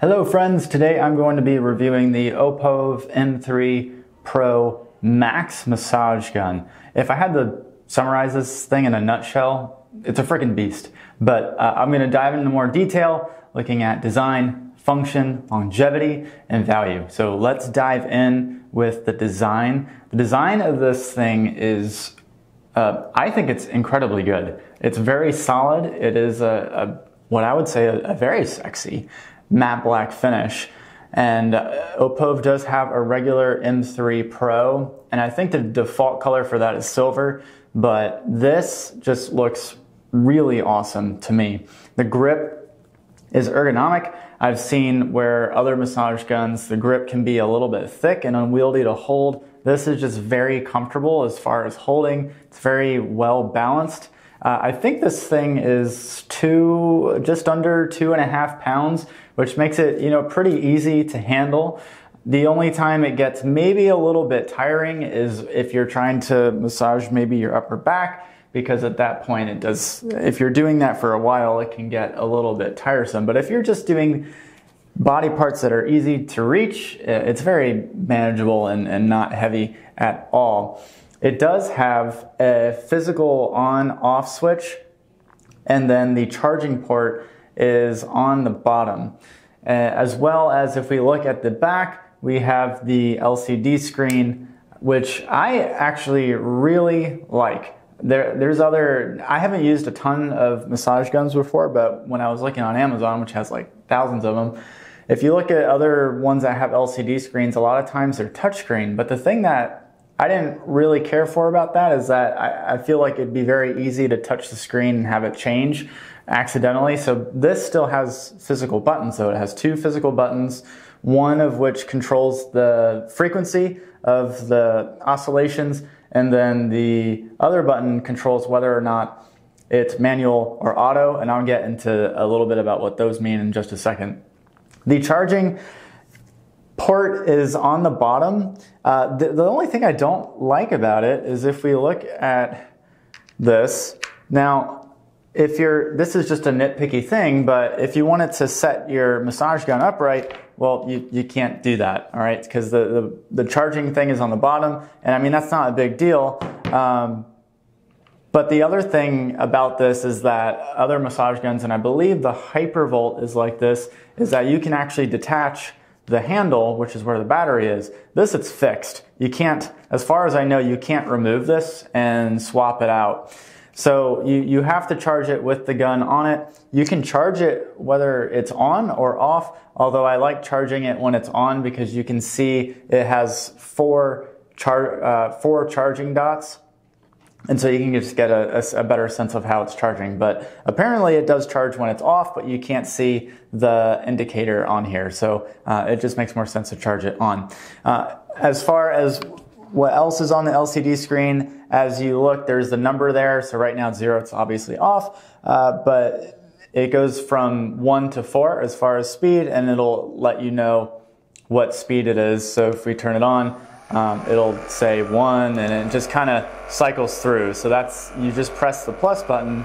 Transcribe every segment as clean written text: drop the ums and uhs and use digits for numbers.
Hello friends, today I'm going to be reviewing the Opove M3 Pro Max massage gun. If I had to summarize this thing in a nutshell, it's a freaking beast. But I'm going to dive into more detail, looking at design, function, longevity, and value. So let's dive in with the design. The design of this thing is, I think it's incredibly good. It's very solid. It is what I would say a very sexy matte black finish, and Opove does have a regular M3 Pro, and I think the default color for that is silver, but this just looks really awesome to me. The grip is ergonomic. I've seen where other massage guns, the grip can be a little bit thick and unwieldy to hold. This is just very comfortable as far as holding. It's very well balanced. I think this thing is just under 2.5 pounds, which makes it, pretty easy to handle. The only time it gets maybe a little bit tiring is if you're trying to massage maybe your upper back, because at that point if you're doing that for a while, it can get a little bit tiresome. But if you're just doing body parts that are easy to reach, it's very manageable and not heavy at all. It does have a physical on-off switch, and then the charging port is on the bottom. As well as if we look at the back, we have the LCD screen, which I actually really like. I haven't used a ton of massage guns before, but when I was looking on Amazon, which has like thousands of them, if you look at other ones that have LCD screens, a lot of times they're touchscreen. But the thing that I didn't really care for about that is that I feel like it'd be very easy to touch the screen and have it change accidentally. So this still has physical buttons. So it has 2 physical buttons, one of which controls the frequency of the oscillations, and then the other button controls whether or not it's manual or auto, and I'll get into a little bit about what those mean in just a second. The charging port is on the bottom. The only thing I don't like about it is if we look at this. Now, this is just a nitpicky thing, but if you wanted to set your massage gun upright, well, you can't do that, all right? Because the charging thing is on the bottom, and I mean, that's not a big deal. But the other thing about this is that other massage guns, and I believe the Hypervolt is like this, is that you can actually detach the handle, which is where the battery is. This, it's fixed. You can't, as far as I know, you can't remove this and swap it out. So you have to charge it with the gun on it. You can charge it whether it's on or off, although I like charging it when it's on because you can see it has four charging dots. And so you can just get a better sense of how it's charging. But apparently it does charge when it's off, but you can't see the indicator on here. So it just makes more sense to charge it on. As far as what else is on the LCD screen, as you look, there's the number there. So right now it's 0, it's obviously off. But it goes from 1 to 4 as far as speed, and it'll let you know what speed it is. So if we turn it on, it'll say 1, and it just kind of cycles through. So you just press the plus button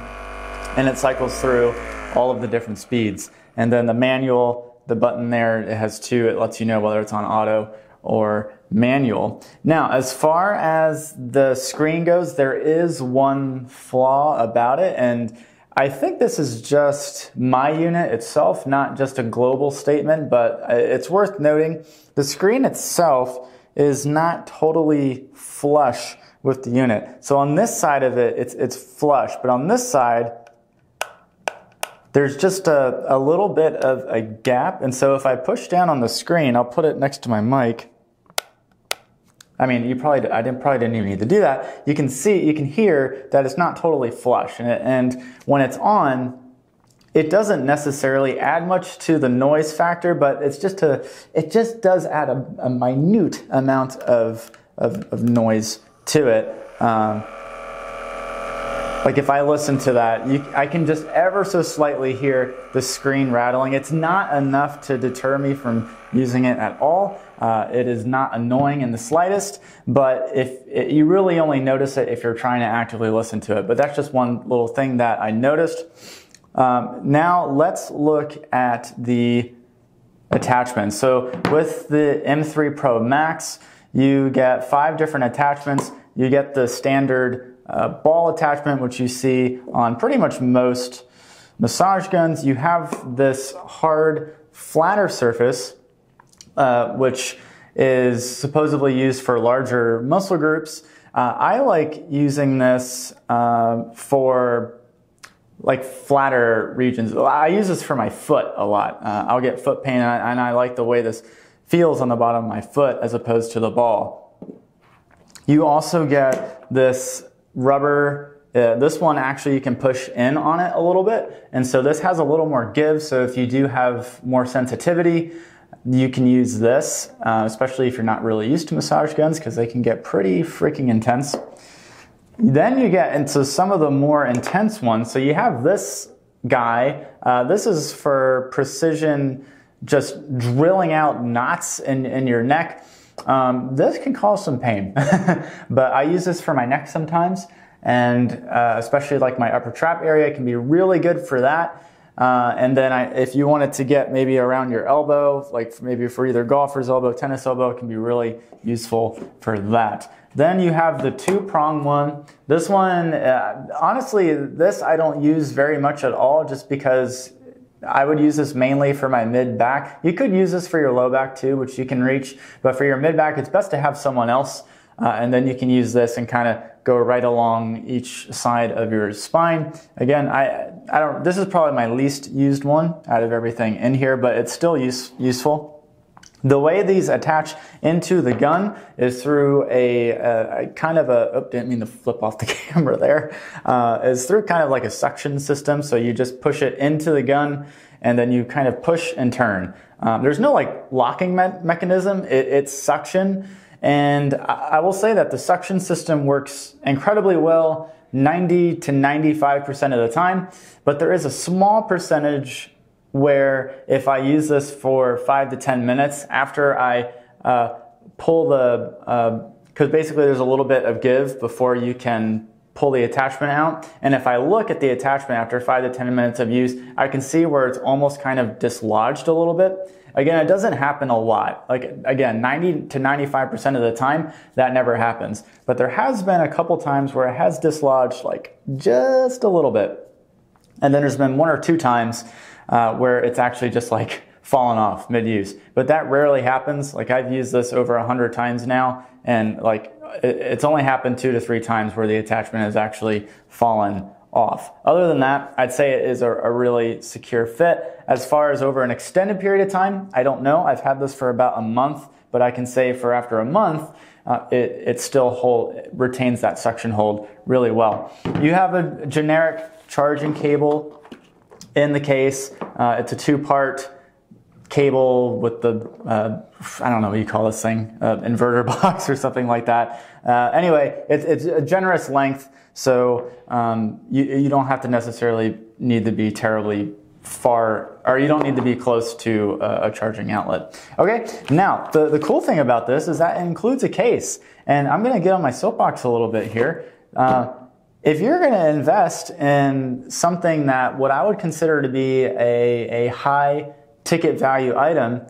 and it cycles through all of the different speeds. And then the manual, the button there, it has 2. It lets you know whether it's on auto or manual. Now, as far as the screen goes, there is one flaw about it, and I think this is just my unit itself, not just a global statement, but it's worth noting. The screen itself is not totally flush with the unit. So on this side of it, it's flush, but on this side, there's just a little bit of a gap. And so if I push down on the screen, I'll put it next to my mic. I mean, I probably didn't even need to do that. You can hear that it's not totally flush. And when it's on, it doesn't necessarily add much to the noise factor, but it just does add a minute amount of noise to it. Like if I listen to that, I can just ever so slightly hear the screen rattling. It's not enough to deter me from using it at all. It is not annoying in the slightest, but you really only notice it if you're trying to actively listen to it. But that's just one little thing that I noticed. Now let's look at the attachments. So with the M3 Pro Max, you get 5 different attachments. You get the standard ball attachment, which you see on pretty much most massage guns. You have this hard, flatter surface, which is supposedly used for larger muscle groups. I like using this for like flatter regions. I use this for my foot a lot. I'll get foot pain, and I like the way this feels on the bottom of my foot as opposed to the ball. You also get this rubber. This one actually you can push in on it a little bit, and so this has a little more give. So if you do have more sensitivity, you can use this, especially if you're not really used to massage guns, because they can get pretty freaking intense. Then you get into some of the more intense ones. So you have this guy. This is for precision, just drilling out knots in your neck. This can cause some pain, but I use this for my neck sometimes, and especially like my upper trap area can be really good for that. And then if you want it to get maybe around your elbow, like maybe for either golfer's elbow, tennis elbow, it can be really useful for that. Then you have the 2-prong one. This one, honestly, this I don't use very much at all, just because I would use this mainly for my mid-back. You could use this for your low back too, which you can reach, but for your mid-back, it's best to have someone else, and then you can use this and kind of go right along each side of your spine. Again, this is probably my least used one out of everything in here, but it's still useful. The way these attach into the gun is through a kind of a, oh, didn't mean to flip off the camera there, is through kind of like a suction system. So you just push it into the gun and then you kind of push and turn. There's no like locking mechanism, it's suction. And I will say that the suction system works incredibly well 90 to 95% of the time, but there is a small percentage where if I use this for 5 to 10 minutes after I pull because basically there's a little bit of give before you can pull the attachment out. And if I look at the attachment after 5 to 10 minutes of use, I can see where it's almost kind of dislodged a little bit. Again, it doesn't happen a lot. Like again, 90 to 95% of the time, that never happens. But there has been a couple times where it has dislodged like just a little bit. And then there's been 1 or 2 times where it's actually just like fallen off mid-use. But that rarely happens. Like I've used this over 100 times now, and like it's only happened 2 to 3 times where the attachment has actually fallen off. Other than that, I'd say it is a really secure fit. As far as over an extended period of time, I don't know. I've had this for about a month, but I can say for after a month, it still retains that suction hold really well. You have a generic charging cable in the case. It's a 2-part cable with the, I don't know what you call this thing, inverter box or something like that. Anyway, it's a generous length, so you don't have to necessarily need to be terribly far, or you don't need to be close to a charging outlet. Okay, now the cool thing about this is that it includes a case, and I'm going to get on my soapbox a little bit here. If you're going to invest in something that what I would consider to be a high ticket value item,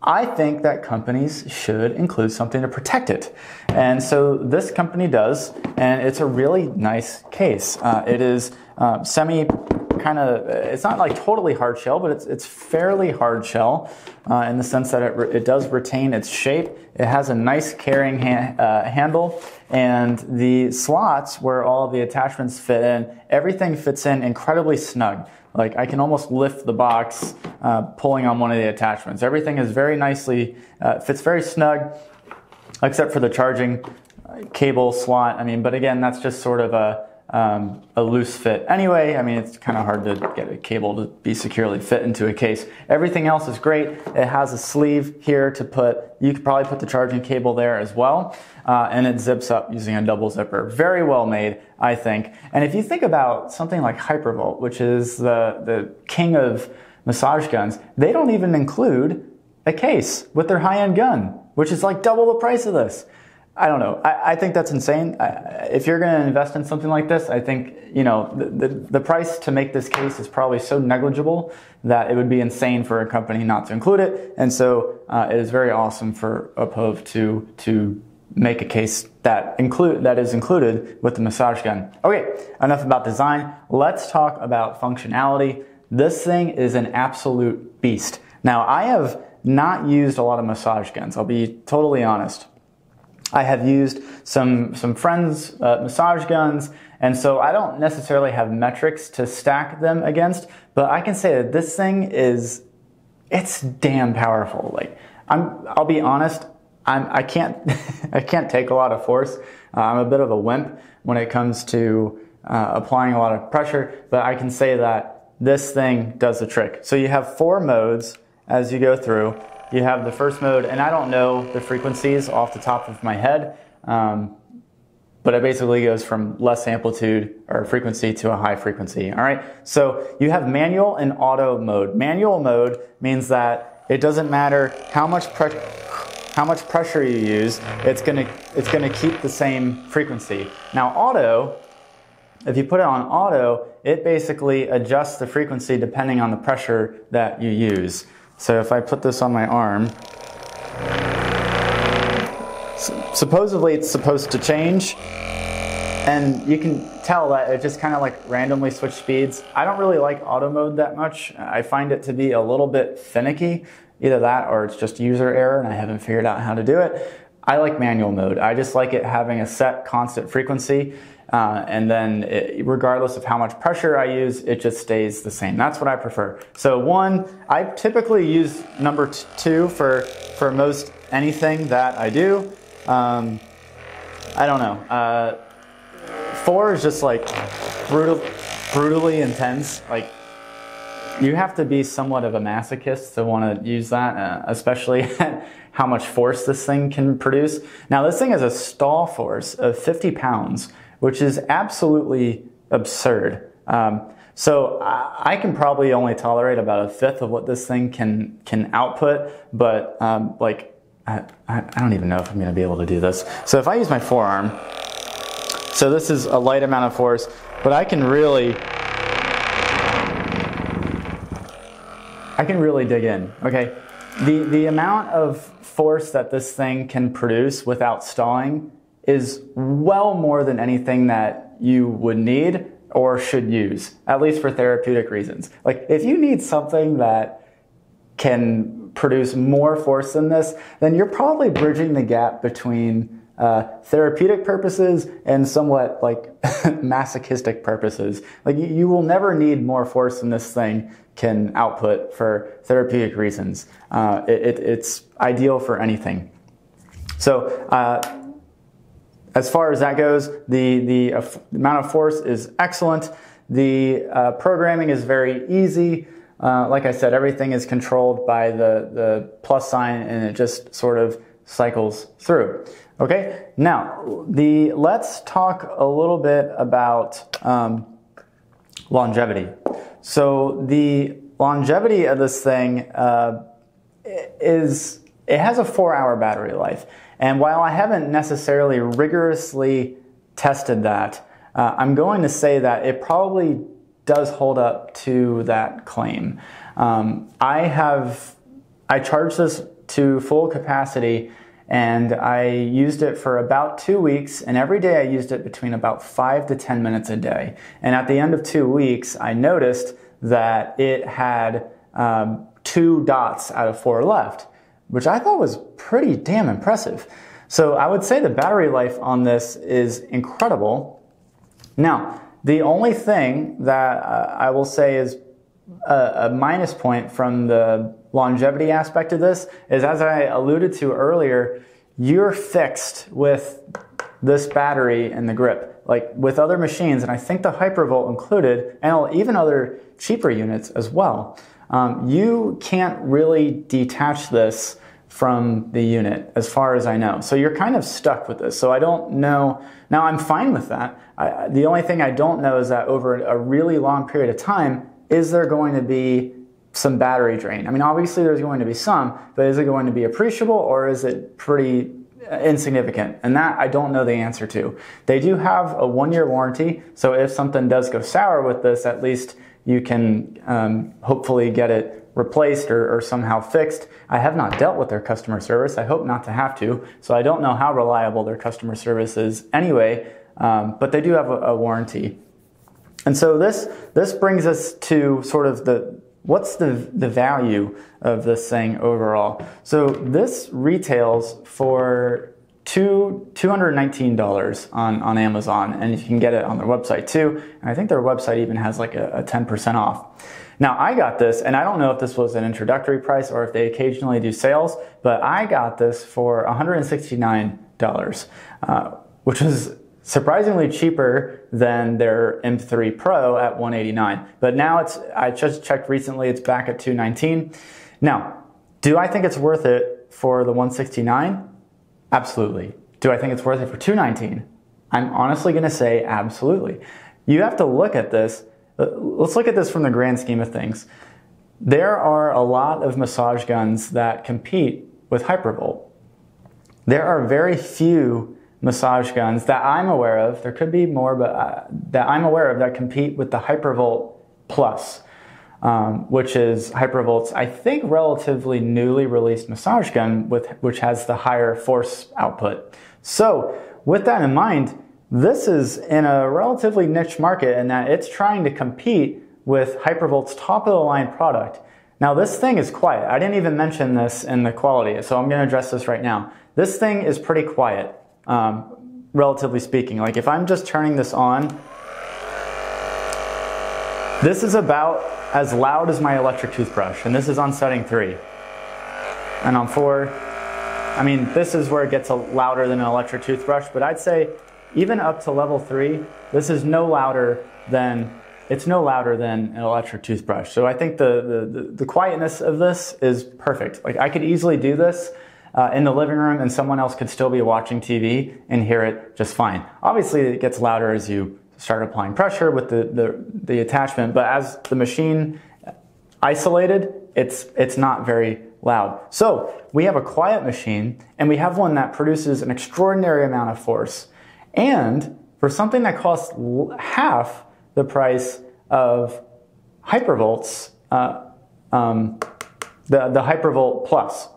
I think that companies should include something to protect it. And so this company does, and it's a really nice case. It is it's not like totally hard shell, but it's fairly hard shell in the sense that it does retain its shape. It has a nice carrying handle, and the slots where all of the attachments fit in, everything fits in incredibly snug. Like I can almost lift the box pulling on one of the attachments. Everything is very nicely, fits very snug, except for the charging cable slot. I mean, but again, that's just sort of a loose fit. Anyway, I mean, it's kind of hard to get a cable to be securely fit into a case. Everything else is great. It has a sleeve here to you could probably put the charging cable there as well. And it zips up using a double zipper. Very well made, I think. And if you think about something like Hypervolt, which is the king of massage guns, they don't even include a case with their high-end gun, which is like double the price of this. I don't know. I think that's insane. If you're going to invest in something like this, I think, you know, the price to make this case is probably so negligible that it would be insane for a company not to include it. And so it is very awesome for Opove to make a case that is included with the massage gun. Okay, enough about design. Let's talk about functionality. This thing is an absolute beast. Now, I have not used a lot of massage guns. I'll be totally honest. I have used some friends' massage guns, and so I don't necessarily have metrics to stack them against, but I can say that this thing it's damn powerful. Like, I'll be honest, I can't I can't take a lot of force. I'm a bit of a wimp when it comes to applying a lot of pressure, but I can say that this thing does the trick. So you have 4 modes as you go through. You have the first mode, and I don't know the frequencies off the top of my head, but it basically goes from less amplitude or frequency to a high frequency. All right. So you have manual and auto mode. Manual mode means that it doesn't matter how much pressure you use. It's gonna keep the same frequency. Now auto, if you put it on auto, it basically adjusts the frequency depending on the pressure that you use. So if I put this on my arm, supposedly it's supposed to change, and you can tell that it just kind of like randomly switch speeds. I don't really like auto mode that much. I find it to be a little bit finicky. Either that or it's just user error and I haven't figured out how to do it. I like manual mode. I just like it having a set constant frequency. And then regardless of how much pressure I use, it just stays the same. That's what I prefer. So 1, I typically use number 2 for most anything that I do. I don't know. 4 is just like brutally intense. Like, you have to be somewhat of a masochist to want to use that, especially how much force this thing can produce. Now this thing has a stall force of 50 pounds, which is absolutely absurd. So I can probably only tolerate about 1/5 of what this thing can output, but like I don't even know if I'm going to be able to do this. So if I use my forearm, so this is a light amount of force, but I can really dig in. Okay, the amount of force that this thing can produce without stalling is well more than anything that you would need or should use, at least for therapeutic reasons. Like, if you need something that can produce more force than this, then you're probably bridging the gap between therapeutic purposes and somewhat like masochistic purposes. Like, you will never need more force than this thing can output for therapeutic reasons. It's ideal for anything. So as far as that goes, the amount of force is excellent. The programming is very easy. Like I said, everything is controlled by the plus sign, and it just sort of cycles through. Okay, now let's talk a little bit about longevity. So the longevity of this thing it has a 4-hour battery life. And while I haven't necessarily rigorously tested that, I'm going to say that it probably does hold up to that claim. I charged this to full capacity, and I used it for about 2 weeks, and every day I used it between about 5 to 10 minutes a day. And at the end of 2 weeks, I noticed that it had 2 dots out of 4 left, which I thought was pretty damn impressive. So I would say the battery life on this is incredible. Now, the only thing that I will say is a minus point from the longevity aspect of this is, as I alluded to earlier, you're fixed with this battery and the grip. Like with other machines, and I think the Hypervolt included, and even other cheaper units as well, you can't really detach this from the unit as far as I know. So you're kind of stuck with this. So I don't know. Now I'm fine with that. The only thing I don't know is that over a really long period of time, is there going to be some battery drain? I mean, obviously there's going to be some, but is it going to be appreciable, or is it pretty insignificant, and that I don't know the answer to. They do have a 1-year warranty, so if something does go sour with this, at least you can hopefully get it replaced or somehow fixed. I have not dealt with their customer service. I hope not to have to, so I don't know how reliable their customer service is anyway, but they do have a warranty. And so this brings us to sort of what's the value of this thing overall. So this retails for $219 on Amazon, and you can get it on their website too. And I think their website even has like a 10% off. Now I got this, and I don't know if this was an introductory price or if they occasionally do sales, but I got this for $169, which is surprisingly cheaper than their M3 Pro at $189. But now I just checked recently, it's back at $219. Now, do I think it's worth it for the $169? Absolutely. Do I think it's worth it for $219? I'm honestly going to say absolutely. You have to look at this. Let's look at this from the grand scheme of things. There are a lot of massage guns that compete with Hypervolt. There are very few massage guns that I'm aware of, there could be more, but that I'm aware of that compete with the Hypervolt Plus, which is Hypervolt's, I think, relatively newly released massage gun which has the higher force output. So with that in mind, this is in a relatively niche market in that it's trying to compete with Hypervolt's top of the line product. Now this thing is quiet. I didn't even mention this in the quality, so I'm going to address this right now. This thing is pretty quiet. Relatively speaking, like if I'm just turning this on, this is about as loud as my electric toothbrush, and this is on setting 3. And on 4, I mean, this is where it gets louder than an electric toothbrush, but I'd say even up to level 3, this is no louder than an electric toothbrush. So I think the quietness of this is perfect. Like I could easily do this in the living room and someone else could still be watching TV and hear it just fine. Obviously it gets louder as you start applying pressure with the attachment, but as the machine isolated, it's not very loud. So we have a quiet machine and we have one that produces an extraordinary amount of force. And for something that costs half the price of Hypervolt's, the Hypervolt Plus.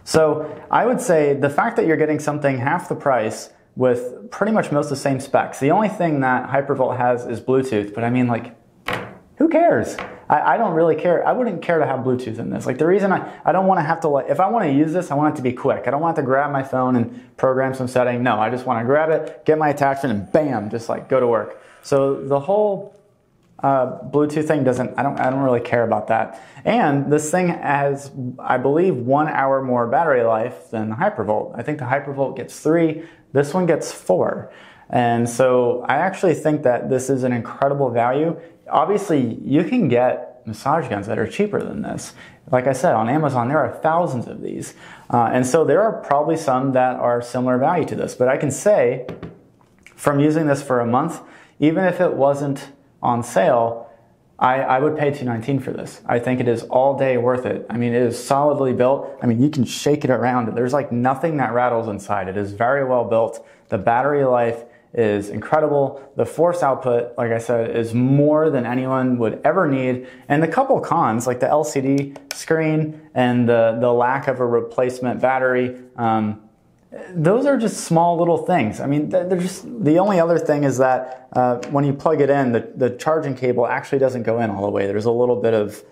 So I would say the fact that you're getting something half the price with pretty much most of the same specs. The only thing that Hypervolt has is Bluetooth, but I mean, like, who cares? I don't really care. I wouldn't care to have Bluetooth in this. Like the reason I don't want to have to, like, if I want to use this, I want it to be quick. I don't want to grab my phone and program some setting. No, I just want to grab it, get my attachment, and bam, just like go to work. So the whole Bluetooth thing I don't really care about that. And this thing has, I believe, 1 hour more battery life than the Hypervolt. I think the Hypervolt gets 3, this one gets 4. And so I actually think that this is an incredible value. Obviously, you can get massage guns that are cheaper than this. Like I said, on Amazon, there are thousands of these. And so there are probably some that are similar value to this. But I can say, from using this for a month, even if it wasn't on sale, I would pay $219 for this. I think it is all day worth it. I mean, it is solidly built. I mean, you can shake it around. There's like nothing that rattles inside. It is very well built. The battery life is incredible. The force output, like I said, is more than anyone would ever need. And the couple cons, like the LCD screen and the lack of a replacement battery, those are just small little things. I mean, they're just, the only other thing is that when you plug it in, the charging cable actually doesn't go in all the way. There's a little bit of,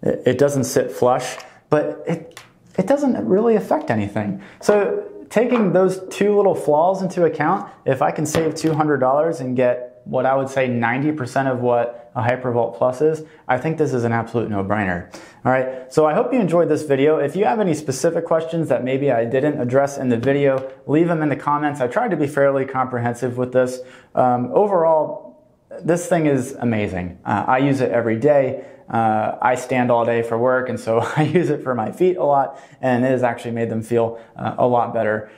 it doesn't sit flush, but it doesn't really affect anything. So taking those two little flaws into account, if I can save $200 and get what I would say 90% of what a Hypervolt Plus is, I think this is an absolute no-brainer. All right, so I hope you enjoyed this video. If you have any specific questions that maybe I didn't address in the video, leave them in the comments. I tried to be fairly comprehensive with this. Overall, this thing is amazing. I use it every day. I stand all day for work, and so I use it for my feet a lot, and it has actually made them feel a lot better.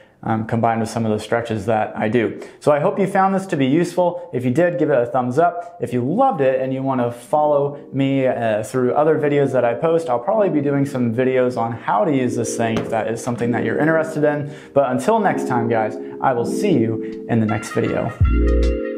combined with some of the stretches that I do. So I hope you found this to be useful. If you did, give it a thumbs up. If you loved it and you want to follow me through other videos that I post, I'll probably be doing some videos on how to use this thing if that is something that you're interested in. But until next time, guys, I will see you in the next video.